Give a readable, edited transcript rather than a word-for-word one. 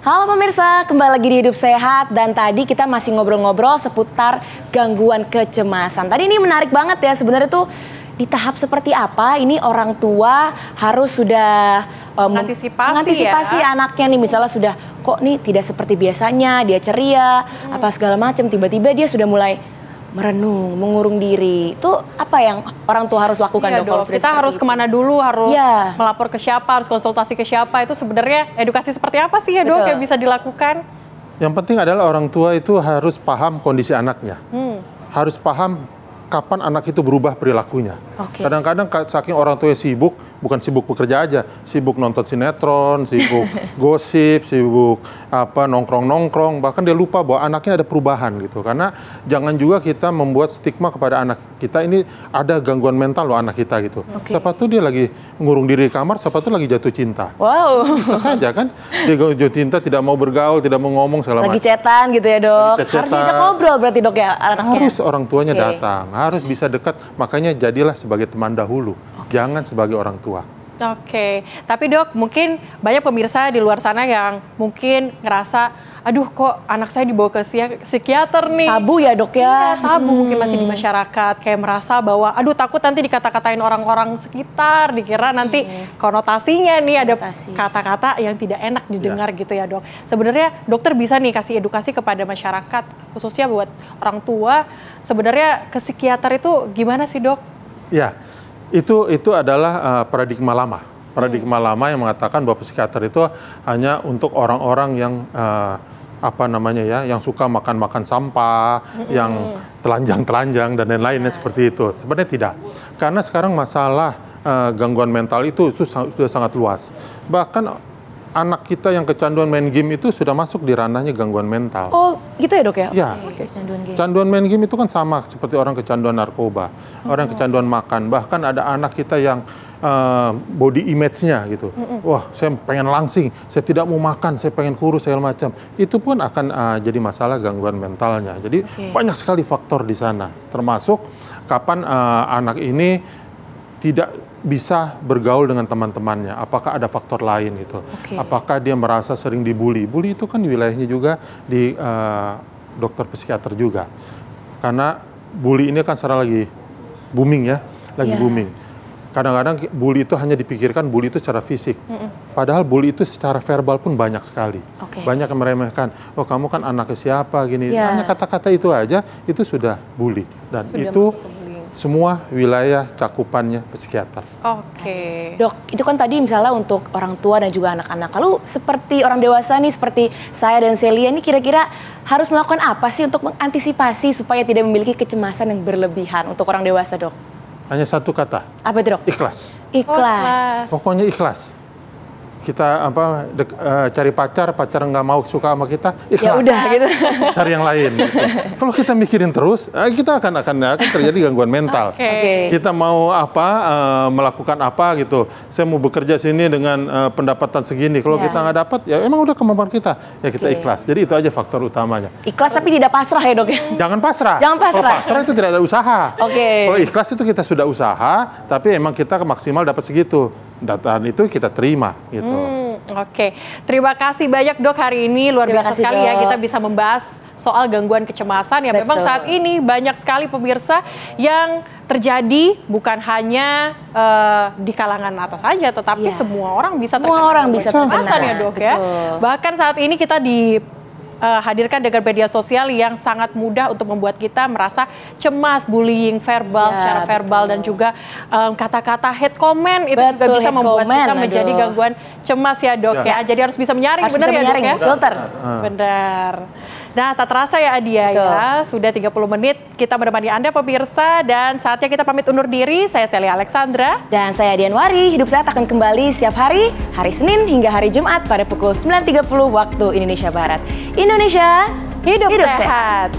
Halo pemirsa, kembali lagi di Hidup Sehat dan tadi kita masih ngobrol-ngobrol seputar gangguan kecemasan. Tadi ini menarik banget ya, sebenarnya tuh di tahap seperti apa ini orang tua harus sudah mengantisipasi ya. Anaknya nih, misalnya sudah kok nih tidak seperti biasanya, dia ceria, apa segala macam, tiba-tiba dia sudah mulai merenung, mengurung diri. Itu apa yang orang tua harus lakukan, iya, dok? Kita harus kemana dulu, harus melapor ke siapa, harus konsultasi ke siapa. Itu sebenarnya edukasi seperti apa sih ya, dok, yang bisa dilakukan? Yang penting adalah orang tua itu harus paham kondisi anaknya. Harus paham kapan anak itu berubah perilakunya. Kadang-kadang saking orang tua sibuk, bukan sibuk bekerja aja, sibuk nonton sinetron, sibuk gosip, sibuk nongkrong-nongkrong, bahkan dia lupa bahwa anaknya ada perubahan gitu. Karena jangan juga kita membuat stigma kepada anak kita, ini ada gangguan mental loh anak kita gitu. Siapa tuh dia lagi ngurung diri di kamar, siapa tuh lagi jatuh cinta. Wow. Bisa saja kan, dia jatuh cinta, tidak mau bergaul, tidak mau ngomong segala macam. Lagi cetan gitu ya, dok. Harus diajak ngobrol berarti, dok, ya anaknya. Harus orang tuanya datang, harus bisa dekat, makanya jadilah sebagai teman dahulu, jangan sebagai orang tua. Tapi dok, mungkin banyak pemirsa di luar sana yang mungkin ngerasa, aduh kok anak saya dibawa ke psikiater nih. Tabu ya, dok ya? Iya, tabu mungkin masih di masyarakat, kayak merasa bahwa aduh takut nanti dikata-katain orang-orang sekitar, dikira nanti konotasinya nih ada kata-kata yang tidak enak didengar gitu ya, dok. Sebenarnya dokter bisa nih kasih edukasi kepada masyarakat, khususnya buat orang tua, sebenarnya ke psikiater itu gimana sih, dok? Ya, itu adalah paradigma lama. Paradigma lama yang mengatakan bahwa psikiater itu hanya untuk orang-orang yang yang suka makan-makan sampah, yang telanjang-telanjang dan lain-lainnya seperti itu. Sebenarnya tidak. Karena sekarang masalah gangguan mental itu sudah sangat luas. Bahkan anak kita yang kecanduan main game itu sudah masuk di ranahnya gangguan mental. Oh, gitu ya, dok ya? Ya. Kecanduan main game itu kan sama seperti orang kecanduan narkoba, orang kecanduan makan. Bahkan ada anak kita yang body image-nya gitu. Wah, saya pengen langsing, saya tidak mau makan, saya pengen kurus segala macam. Itu pun akan jadi masalah gangguan mentalnya. Jadi banyak sekali faktor di sana. Termasuk kapan anak ini tidak bisa bergaul dengan teman-temannya. Apakah ada faktor lain gitu? Apakah dia merasa sering dibully? Bully itu kan di wilayahnya juga di dokter psikiater juga. Karena bully ini kan sekarang lagi booming ya, booming. Kadang-kadang bully itu hanya dipikirkan bully itu secara fisik. Padahal bully itu secara verbal pun banyak sekali. Banyak yang meremehkan, oh kamu kan anaknya siapa gini. Hanya kata-kata itu aja, itu sudah bully. Dan itu semua wilayah cakupannya psikiater. Dok, itu kan tadi misalnya untuk orang tua dan juga anak-anak. Lalu seperti orang dewasa nih, seperti saya dan Celia ini kira-kira harus melakukan apa sih untuk mengantisipasi supaya tidak memiliki kecemasan yang berlebihan untuk orang dewasa, dok? Hanya satu kata. Apa itu, dok? Ikhlas. Ikhlas. Pokoknya ikhlas. Kita cari pacar nggak mau suka sama kita, ikhlas. Ya udah gitu. Cari yang lain. Gitu. Kalau kita mikirin terus, kita akan terjadi gangguan mental. Kita mau melakukan apa gitu. Saya mau bekerja sini dengan pendapatan segini. Kalau kita nggak dapat, ya emang udah kemampuan kita. Ya kita ikhlas. Jadi itu aja faktor utamanya. Ikhlas tapi tidak pasrah ya, dok? Jangan pasrah. Jangan pasrah. Kalau pasrah itu tidak ada usaha. Kalau ikhlas itu kita sudah usaha, tapi emang kita maksimal dapat segitu. Dan itu kita terima gitu. Terima kasih banyak, dok, hari ini luar biasa sekali, dok, ya kita bisa membahas soal gangguan kecemasan ya. Memang saat ini banyak sekali pemirsa yang terjadi bukan hanya di kalangan atas saja, tetapi semua orang bisa terkena kecemasan ya, dok. Ya. Bahkan saat ini kita hadirkan dengan media sosial yang sangat mudah untuk membuat kita merasa cemas, bullying verbal, secara verbal, dan juga kata-kata hate comment itu juga bisa membuat kita menjadi gangguan cemas ya, dok. Ya. Jadi harus bisa menyaring, benar ya, dok? Ya? Filter. Benar. Nah, tak terasa ya, Adia, ya sudah 30 menit kita menemani Anda pemirsa, dan saatnya kita pamit undur diri. Saya Celia Alexandra. Dan saya Dian Wari. Hidup Sehat akan kembali setiap hari Senin hingga hari Jumat pada pukul 9.30 waktu Indonesia Barat. Indonesia, hidup sehat.